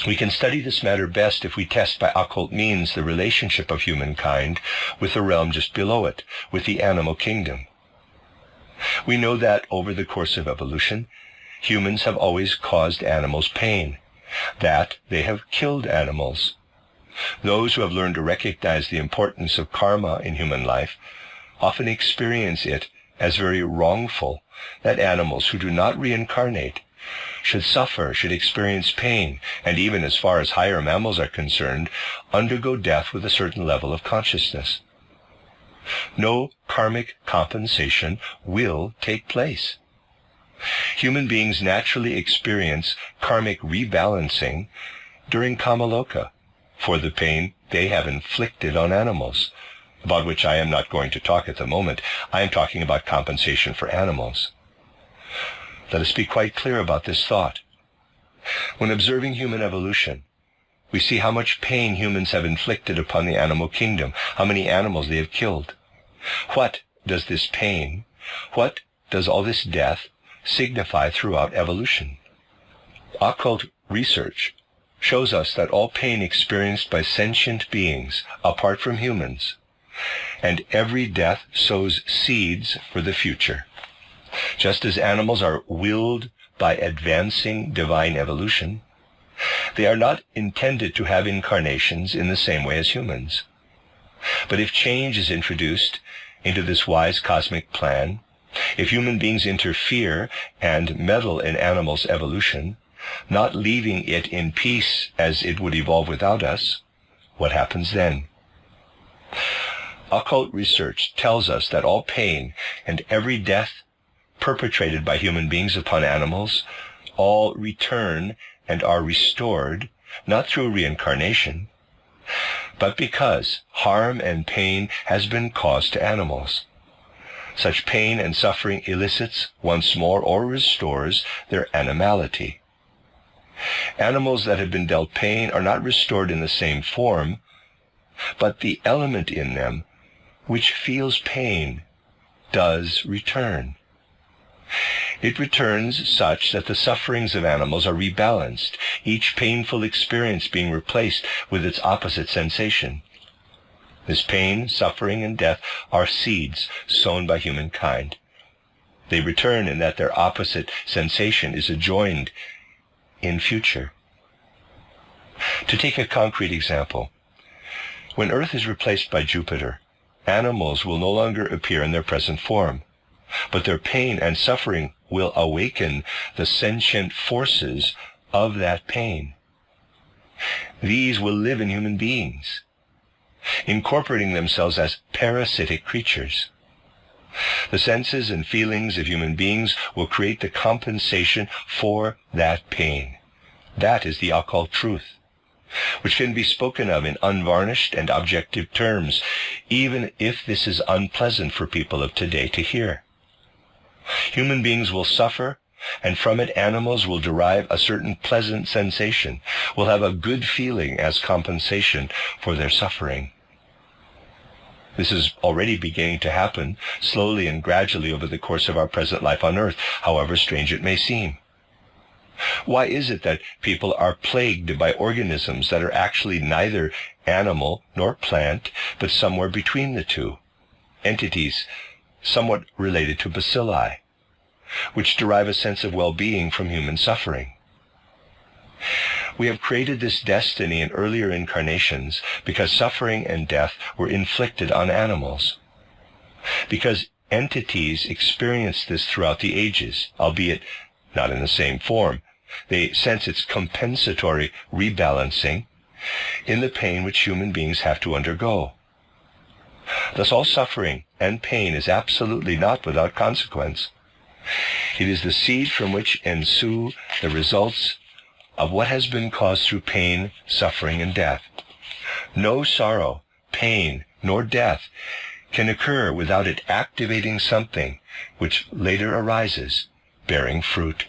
We can study this matter best if we test by occult means the relationship of humankind with the realm just below it, with the animal kingdom. We know that over the course of evolution, humans have always caused animals pain, that they have killed animals. Those who have learned to recognize the importance of karma in human life often experience it as very wrongful that animals who do not reincarnate should suffer, should experience pain, and even as far as higher mammals are concerned, undergo death with a certain level of consciousness. No karmic compensation will take place. Human beings naturally experience karmic rebalancing during Kamaloka for the pain they have inflicted on animals, about which I am not going to talk at the moment. I am talking about compensation for animals. Let us be quite clear about this thought. When observing human evolution, we see how much pain humans have inflicted upon the animal kingdom, how many animals they have killed. What does this pain, what does all this death signify throughout evolution? Occult research shows us that all pain experienced by sentient beings, apart from humans, and every death sows seeds for the future. Just as animals are willed by advancing divine evolution, they are not intended to have incarnations in the same way as humans. But if change is introduced into this wise cosmic plan, if human beings interfere and meddle in animals' evolution, not leaving it in peace as it would evolve without us, what happens then? Occult research tells us that all pain and every death perpetrated by human beings upon animals all return and are restored, not through reincarnation, but because harm and pain has been caused to animals. Such pain and suffering elicits once more or restores their animality. Animals that have been dealt pain are not restored in the same form, but the element in them which feels pain does return. It returns such that the sufferings of animals are rebalanced, each painful experience being replaced with its opposite sensation. This pain, suffering, and death are seeds sown by humankind. They return in that their opposite sensation is adjoined in future. To take a concrete example, when Earth is replaced by Jupiter, animals will no longer appear in their present form, but their pain and suffering will awaken the sentient forces of that pain. These will live in human beings, incorporating themselves as parasitic creatures. The senses and feelings of human beings will create the compensation for that pain. That is the occult truth, which can be spoken of in unvarnished and objective terms, even if this is unpleasant for people of today to hear. Human beings will suffer, and from it animals will derive a certain pleasant sensation, will have a good feeling as compensation for their suffering. This is already beginning to happen slowly and gradually over the course of our present life on earth, however strange it may seem. Why is it that people are plagued by organisms that are actually neither animal nor plant, but somewhere between the two? Entities somewhat related to bacilli, which derive a sense of well-being from human suffering. We have created this destiny in earlier incarnations because suffering and death were inflicted on animals. Because entities experience this throughout the ages, albeit not in the same form, they sense its compensatory rebalancing in the pain which human beings have to undergo. Thus all suffering and pain is absolutely not without consequence. It is the seed from which ensue the results of what has been caused through pain, suffering, and death. No sorrow, pain, nor death can occur without it activating something which later arises, bearing fruit.